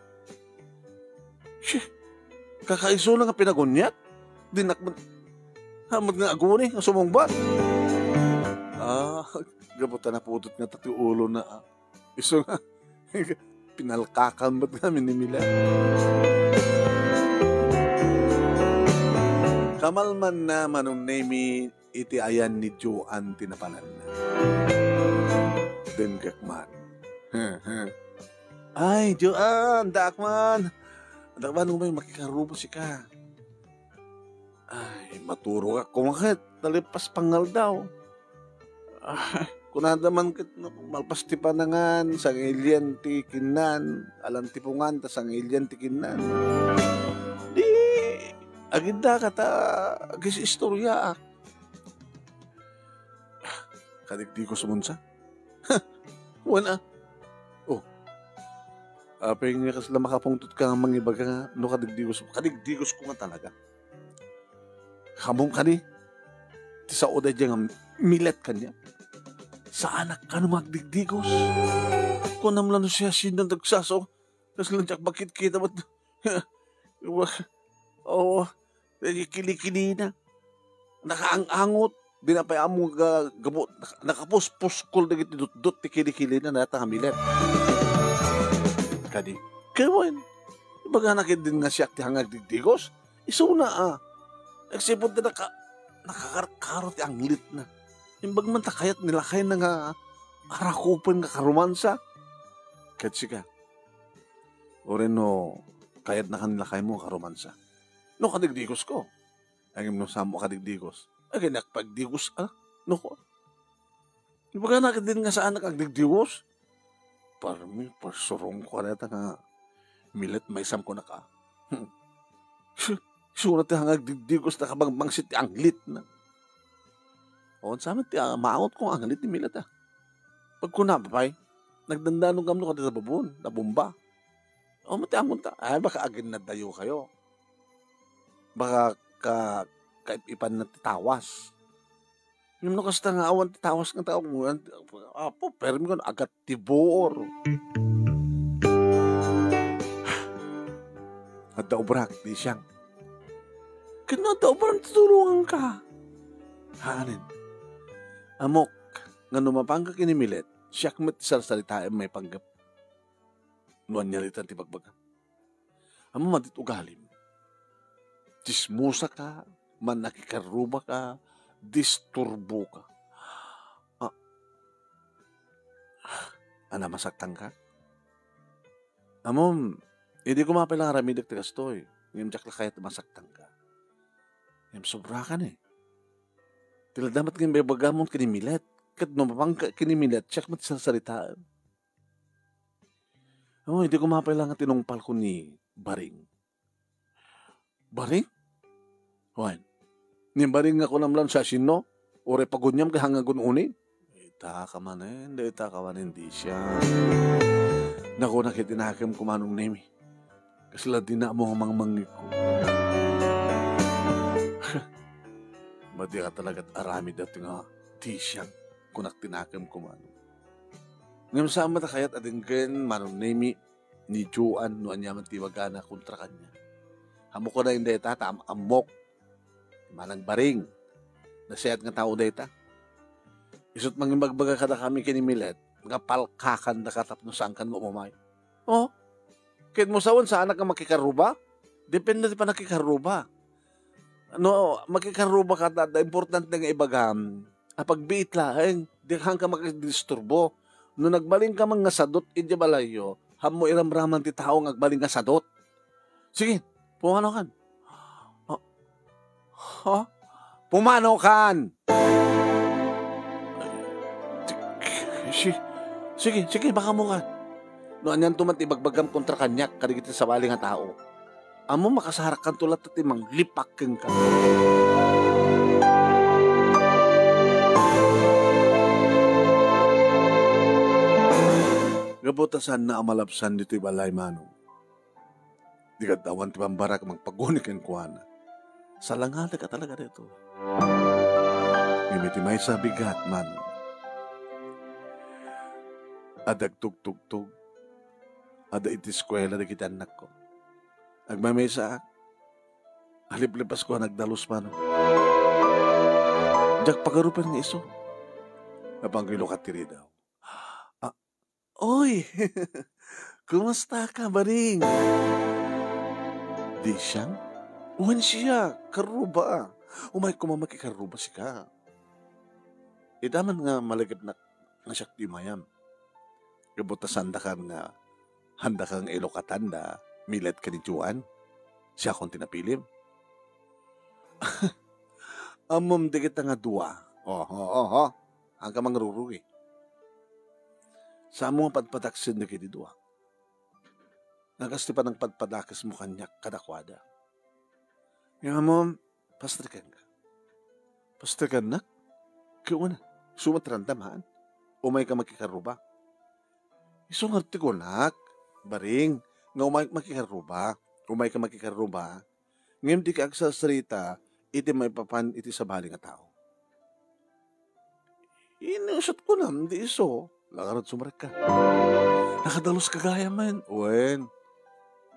Kakaiso lang ang pinagunyat. Dinakman. Hamad nga aguni. Ang sumungbat. Gabutan na putot nga tati ulo na. Iso nga. Pinalkakan ba't namin ni Mila. Kamalman na manong name iti ayan ni Joan tinapanan na. Dengkakman. Ay, Joan, dakman. Dakman mo may makikarubo si ka. Ay, maturo ka. Kumakit, nalipas pangal daw. Ay, kunadaman kit malpas ti panangan, sang alien ti kinan, alam ti pungan, tas sang alien ti kinan. Di, aginda ka ta, agis istorya ak. Kadigdi ko sumunsa. Wala. Oh. Apay nga kasla makapungtot ka nga mangibaga nga, no kadigdigos mo. Kadigdigos ko nga talaga. Hamong ka ni, ti sa oda dyan nga, milet ka niya. Sa anak ka na magdigdigos. Kung naman lang siya sinandagsaso, tapos lang siya bakit kita ba't, kilikili na. Nakaangangot. Di na pa mo gamot. Nakapuspos-kul na gitidot-dot ti kilikili na nata nga milet. Kadi, kawan. Ibaga nakit din nga siya ti hangag digdigos. Iso na nagsipot na nakakarot ti anglit na. Imbag man takayat nilakay na nga arakupan nga karomansa. Katsi ka. O rin no, kayat na kanilakay mo karomansa. No kadigdigos ko. Ang no samo kadigdigos. Ay nakapagdigos no ko. Ibaga nakit din nga saan nakagdigdigos. Parang pasurong ko na nga milet may isam ko na ka. Surat ti hangag digdigos na kabang mangsit ti anglit na. O, sama ti maangot kong anglit ti milet Pag kunapapay, nagdandanong gamno ka sa babon, na bomba. O, mati angon ta. Ay, baka agin na dayo kayo. Baka kaipipan na titawas. Yung nakasta nga awan titawas ng tao mo, apo, pero mi ko agat tibor. At daubrak, di siyang. Kano daubrak tutulungan ka? Hanin. Amok, nga numapang ka kinimilet, siyak met salita may panggap. Nuan niya litan ti pagbaga. Amo matit ugalim. Chismusa ka, man nakikaruba ka, disturbo ka. Ana masaktan ka? Amom, hindi ko mapilang ramidak tigas to eh. Ngayon jak lakayat masaktan ka. Ngayon sobra ka na eh. Tila damat ngayon may bagamon kinimilet. Kat nomapang kinimilet, check mat sa salitaan. Hindi ko mapilang tinungpal ko ni Baring. Baring? Wan. Ni Baring ako namlan sa sino? Ore pagunyam kay hangagun uni? Ita ka man eh, hindi ita ka man hindi siya. Naku, nakitinakam ko manong nemi. Kasi lang din na mo mangmangik ko. Madi ka talaga't arami dati nga di siyang kunak tinakam ko manong. Ngayon sa amata kayat adinggan manong nemi ni Juan no anyaman tiwagana kontra kanya. Hamo ko na hindi ita, amok. Manang Baring. Nasayat nga tao data. Isot manging magbaga kada kami kinimilet. Nga palkakan na katap no saan kan mo umay. Oh, kahit mo sawan sa anak nga makikaruba? Depende pa nakikaruba. Ano, makikaruba ka da important nga ibagam. Pagbiit laeng, di hang ka makidisturbo. No nagbaling ka mang nga sadot, idya balayo, hamo iramraman ti tao nga agbaling nga sadot. Sige, pumano kan. Pumano kan. Sige, baka mo ka. No, anyan tumat ibagbagam kontra kanyak, karigit sa bali nga tao. Amo makasarak kan tulat at imang lipak keng ka. Gabutasan na amalapsan dito balay manong. Di ka tawan ti pambarak magpagunik ang kuwana. Salangada ka talaga dito. Ngimiti may sa bigat man. Adag tugtugtug. Ada iti eskwela na kita anak ko. Agmamay sa aliplipas ko nagdalos man. Jak pagarupan ng iso. Napanggilo ka tiri daw. Oy! Kumusta ka, Baring? Di siyang? Uwan siya, karuba. Umay kumamaki karuba si ka. Itaman nga malagip na siya di mayam. Gabutasan da ka nga handa kang ilokatanda, milet ka ni Juan. Siya akong tinapilim. Amom di kita nga dua. Ang ka mangrururi. Sa mo padpadaksin na kiti dua. Nagasti pa ng padpadakas mo kanyak kadakwada. Yung amom, pastrikan ka. Pastrikan na? Kaya na, sumatrandamaan. Umay ka makikaruba. Isungarti ko nak, Baring, nga umay makikaruba. Umay ka makikaruba. Ngayon di ka agsasarita, iti may papan iti sa bali nga tao. Inusot ko na, hindi iso. Lakarot sumarik ka. Nakadalos ka gaya man. Uwen.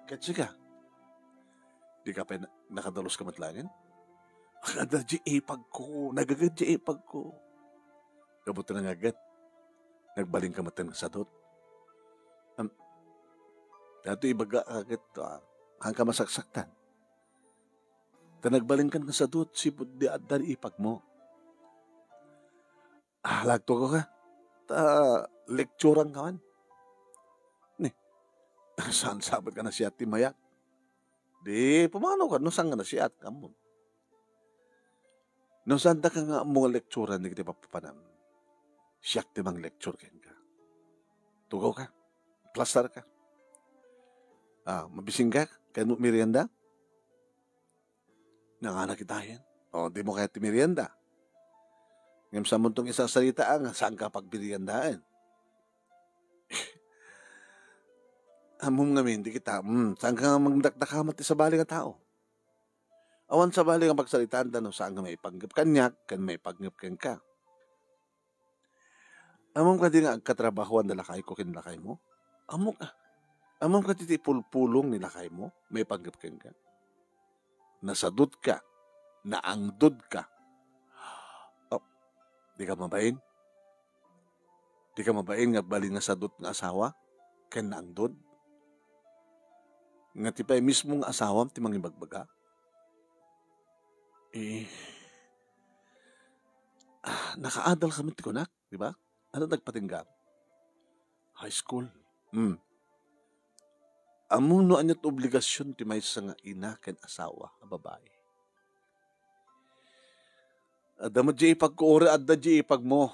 Katsi ka. Di ka pa nakadalos ka matlangin? Akada di ipag ko. Nagagad di ipag ko. Kabuto na agad. Nagbaling ka matan sa dot. Dato ibaga agad hangka masaksaktan. Nagbaling ka sa dot, sipod di adari ipag mo. Lagto ko ka. Lekturang ka man. Saan sabat ka na siya ti mayak? Di, pumano ka? No saan ka na siya at kamon? No saan ka nga mga lektura ni kita papapanam? Siyak ti mang lecture ka. Tugaw ka? Plaster ka? Mabising ka? Kaya mo merienda? Nanganak kita yan. Di mo kaya ti merienda. Ngayon sa muntong isang salita saan ka pagbiriandaan? Among namin, di kita, saan ka nga magdakdakamat sa bali nga tao? Awan sa bali nga pagsalitaan no, saan ka may ipanggap kanyak, kan may ipanggap ka. Among ka di nga agkatrabahoan na lakay ko kinlakay mo? Among ka titi pulpulong nilakay mo, may ipanggap ka. Nasadod ka, naangdod ka. Di ka mabain? Di ka mabain nga bali nga sadot nga asawa? Ken naangdod? Nga tipay mismong asawa ti mangibagbaga. Eh, nakaadal kami ti kunak, di ba? Ano nagpatingga? High school. Hmm. Amuno anyat obligasyon ti maysa nga ina ken asawa nga babae. Adda mo di ipagkuore, adda di ipag mo.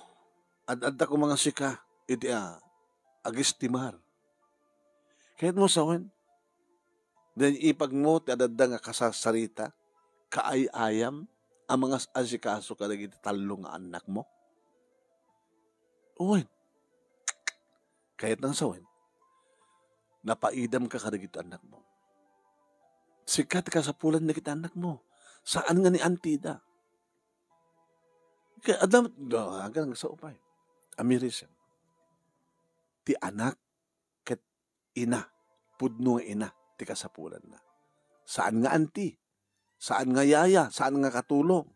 Adda ko mga sika, iti agistimar. Kahit mo sawen, then ipag mo ti adda nga kasasarita, kaayayam, ang mga asikaso ka iti talo nga anak mo. Uwen, kahit nang sawen, napaidam ka kadagiti anak mo. Sikat ka sa pulan na kita anak mo. Saan nga ni Antida? Kaya adam, hanggang sa upay. Amiris yan. Ti anak ket ina, pudno nga ina, ti kasapulan na. Saan nga anti? Saan nga yaya? Saan nga katulong?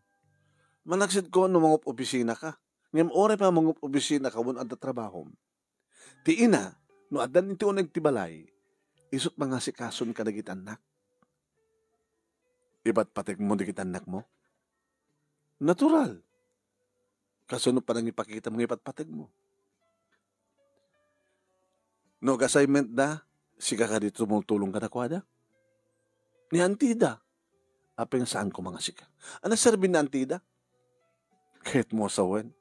Manaksid ko no mga opisina ka. Ngem ore pa mga opisina ka, wun adda trabaho. Ti ina, no adan iti unag ti balay, isut mga sikason ka dagiti anak. Iba't patek mo dagiti anak mo? Natural. Kasunod pa nang ipakita mga ipatpateg mo. No, assignment da, sika ka dito tumutulong ka na kwada. Ni Antida. Apeng saan ko mga sika. Ano serbi ni Antida? Kahit mo sawen.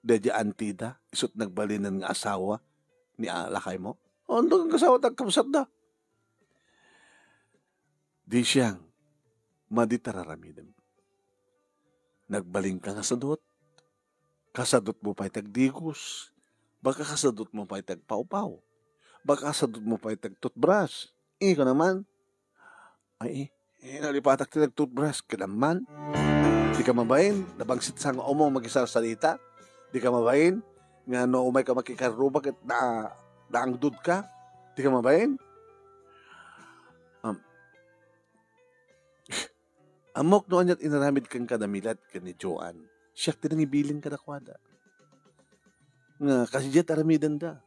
Dadya Antida, isut nagbalinan nga asawa ni alakay mo. O, ang kasawa tagkapsat da. Di siyang maditararamidim. Nagbaling ka nga sadot. Kasadot mo pa'y tagdigos. Baka kasadot mo pa'y tagpaupaw. Baka kasadot mo pa'y tagtutbrush. Ika naman. Ay, nalipatak ti tagtutbrush. Kinaman. Di ka mabayin. Nabangsit sa nga umong mag-isarsalita. Di ka mabayin. Nga no umay ka makikarubak at naangdud ka. Di ka mabayin. Amok no anyat inaramid kang kadamilat ka ni Joan. Siya tinang ibilin ka na kwada. Nga kasi diya aramidan da.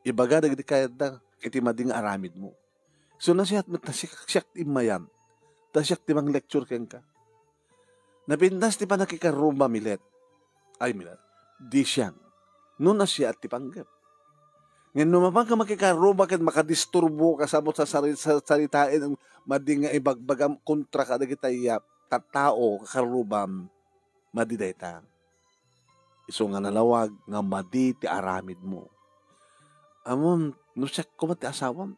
Ibaga dagdi kaya da iti mading aramid mo. So nasiyat mo siyak imayam. Ta siyak timang lecture kang ka. Napindas ti pa nakikarumba milet. Ay milet. Di siyang. No nasiyat ti panggap. Ngayon numapang ka makikaruba kat makadisturbo kasabot sa saritain ang mading nga ibagbagam kontra ka dagiti tattao kakarubam madidayta. Iso nga nalawag nga madi ti aramid mo. Amon no siya ko ti asawam.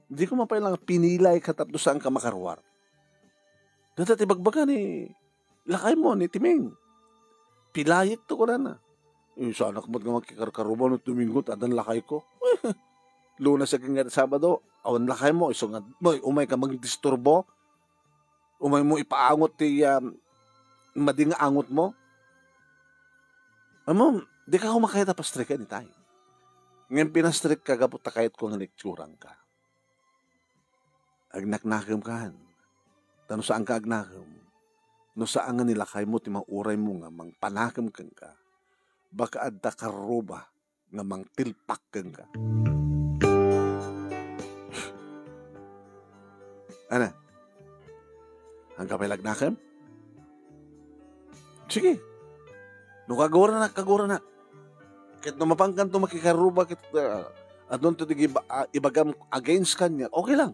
Di ko mapailang pinilay katapos saan ka makarwar. Dati ibagbaga ni lakay mo ni Timing. Pilayit to ko na. Sa anak mo't nga magkikarkaruba no Domingo adan lakay ko. Lunes sa nga Sabado, awan lakay mo. Iso nga, umay ka magdisturbo. Umay mo ipaangot ti mading angot mo. Amom, di ka kumakayat pastrik ni tayo. Ngayon pinastrik ka gapot takayat ko nga lekturang ka. Agnaknakim ka. Tano saan ka agnakim? No saan nga nilakay mo ti mauray mo nga mang panakim kang ka. Baka adda karuba nga mang tilpak kang ka. Ana? Ang kapay lagnakem? Sige. No kagura na. Kahit numapangkan to makikaruba kit adon to ibagam against kanya, okay lang.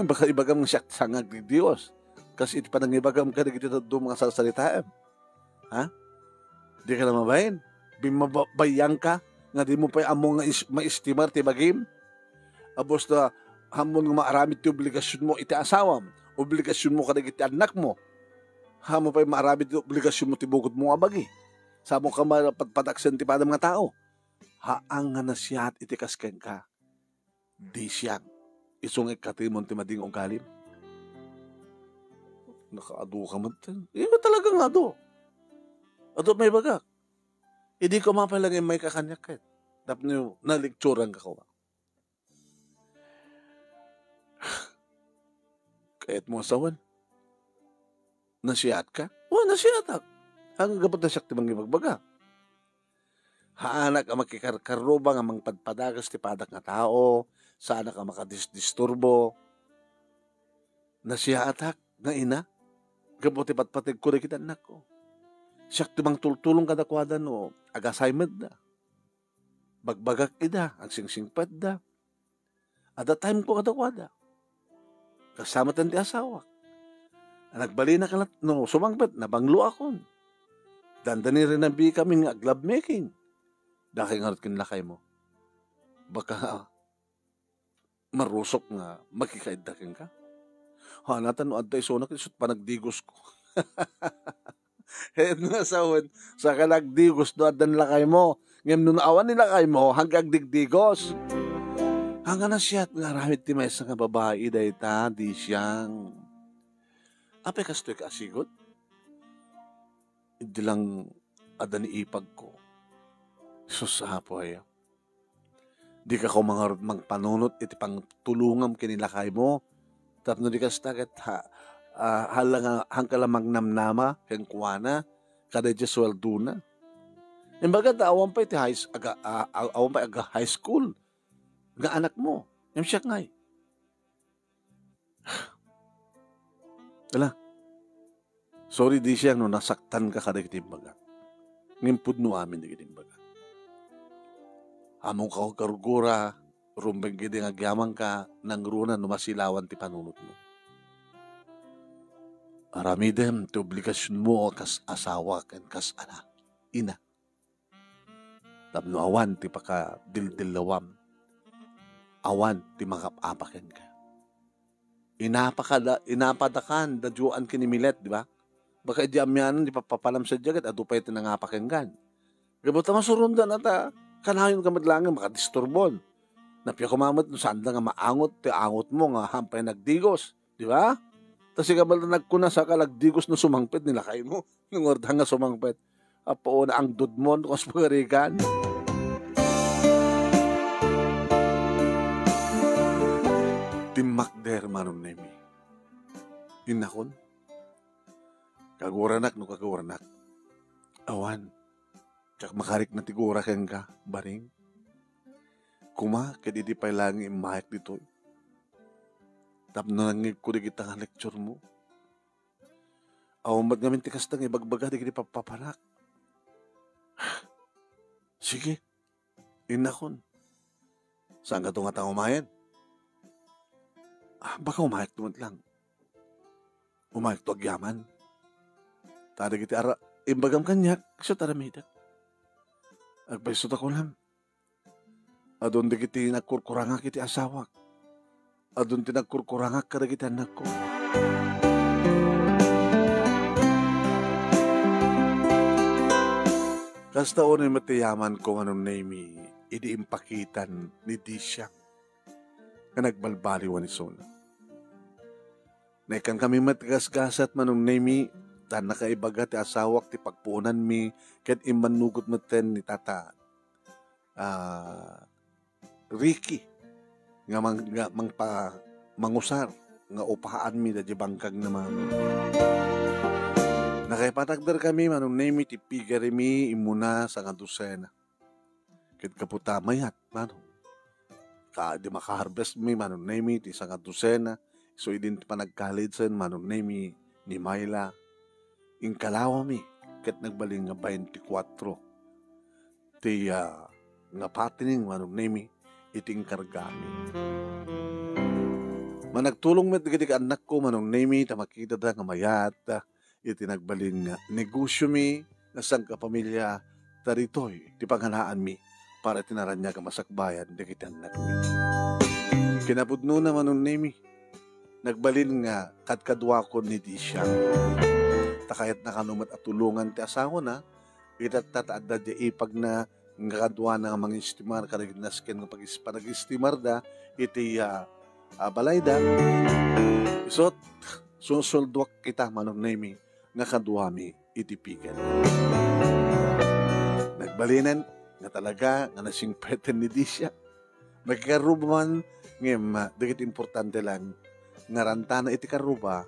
Baka ibagam siya sangag ni Diyos. Kasi iti panang ibagam ka dito mga sasalitaan. Ha? Di ka na mabayin. Bimabayang ka nga di mo pa among maistimar ti bagim. Abos na hamon nga maaramid ti obligasyon mo iti asawam. Obligasyon mo kadag iti anak mo. Hamon pa maaramid ti obligasyon mo ti bukod mo nga bagi. Samo ka mapatpataksan ti padang mga tao. Haang nga nasiyat iti kasken ka. Di siyang. Isong ikatimon ti mading ugalim. Nakaado ka man. Iba talagang ado. Ado may baga. Hindi ko mapalagay may kakanyak ka. Dapat nyo nalikturan ka ko. Kahit mo asawan. Nasiyat ka? O, nasiyat ka. Hanggang kapag nasyak ti mga ibagbaga. Haanak ang makikarkaruba nga mang padpadagas ti padak nga tao. Sana ka makadisturbo. na siya atak nga ina, gabuti patpatig ko rin kita anak ko. Siya timang tultulong kadakwadan o agasaymed na. Bagbagak ida, ang singsingpad da. At that time ko kadakwada. Kasama tan ti asawa. Nagbali na kalat, no, sumangpet, nabanglo akon. Dandani rin nabi kami nga glove making. Dahil nga rin kinlakay mo. Baka marusok nga makikaiddakin ka. Hanatan no adta iso na kisot panagdigos ko. Head na sawad sa kalagdigos do adan lakay mo. Ngem nun awan nila kay mo hanggang digdigos. Hanga na siya nga ramit ti may nga babae day ta di siyang. Ape kastoy ka asigot? Hindi lang adan ipag ko. Susapo ay. Di ka ko mga panunot iti pang tulungam kinilakay mo. Tapno di ka stagat halang hangkalamang namnama keng kuwana kada jesweldo na. Imbaga awan pa iti awan pa aga high school nga anak mo. Yung siya ngay. Wala. Sorry di siya no nasaktan ka kada kitimbaga. Ngimpud no amin di kitimbaga. Among ka karugura, rumbeng gidi nga gyamang ka nang runa no masilawan ti panunot mo. Aramidem ti obligasyon mo kas asawa ken kas ana, ina. Tapno awan ti paka dildilawam. Awan ti makapapaken ka. Inapadakan dadyuan kinimilet, di ba? Baka di amyanan di papapalam sa jagat at upay ti nangapakenggan. Gabuta masurundan ata kanayon ka madlangan makadisturbon. Napya kumamot no saan nga maangot ti angot mo nga hampay nagdigos, di ba? Tapos ikabal na nagkuna sa kalagdigos na sumangpit nila kayo mo. Yung orda nga sumangpit. Apo na ang dudmon kung pagarikan. Timakder manon nemi. Inakon. Kaguranak no kaguranak. Awan. Tsak makarik na tigura ken ka, baring. Kuma, kadidi pa'y lang imayak dito. Tapno nangig ko di kita nga lecture mo. Awamat ngamin tikas tang ibagbaga di kini papapanak. Sige, inakon. Saan ka tunga tang umayan? Baka umayak tumat lang. Umayak to agyaman. Tari kiti ara, imbagam kanyak, siya taramidak. Agbaysot ako lang. Adon di kiti nagkurkurangak kiti asawak. Adon ti nagkurkurangak kada kiti anak ko. Kasta o na matiyaman ko anong name idi impakitan ni Disha na nagbalbaliwan ni Sona. Naikan kami matigasgasat manong name tan nakaibaga ti asawak ti pagpunan mi ket immanugot maten ni tata Ricky nga mangusar nga upahaan mi da bangkag naman. Nakaipatagdar kami manong name ti pigari mi imuna sa nga dosena. Ket kaputa mayat manong. Di makaharvest mi manong name ti sa nga dosena. So idin pa nag-college sen manong name ni Myla. Ingkalawa mi ket nagbaling nga 24 ti nga patining manong name iting kargami. Managtulong met gidi anak ko manong name ta makita da nga mayat iti nagbaling nga negosyo mi nasang kapamilya taritoy ti panghanaan mi para tinaran niya ka masakbayan di kita anak mi. Kinapudno na manong name nagbalin nga kadkadwa ko ni Disha. Takayat na kanumat at tulungan ti asawa na, itatataadda di ipag na nga kadwa na nga mangistimar, karignas-ken nga pag-istimar da, iti balay da. Isot, susuldwak kita manong nami, nga kadwa mi itipigan. Nagbalinan, nga talaga, nga nasingpeten ni Disha. Magkarubaman, ngem, dagit importante lang, nga rantana iti karuba,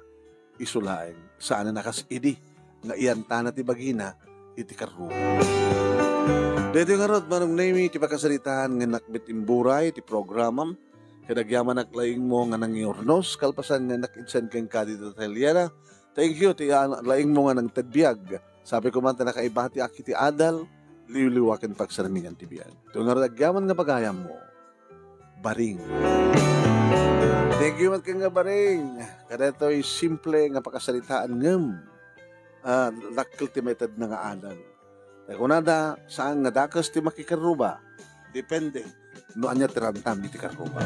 isulaeng saan na nakas idi nga iyantana ti bagina iti karuba. Dito nga rod manong name iti pagkasalitaan nga nakbit imburay ti programam Kinagyaman laing mo nga nang iurnos, kalpasan nga nakinsan kang kadito Teliana. Thank you, laing mo nga nang tadbiyag. Sabi ko man, nakaibati akiti adal, liwliwakin pagsaramingan tibiyag. Ito nga nagyaman nga pagayam mo, baring. Thank you mat kang nga baring. Kada ito'y simple nga pakasalitaan ngam. Nakultimated na nga adal. Kung nada, saan nga dakas ti makikaruba, depende. No anya tirantam iti karuba.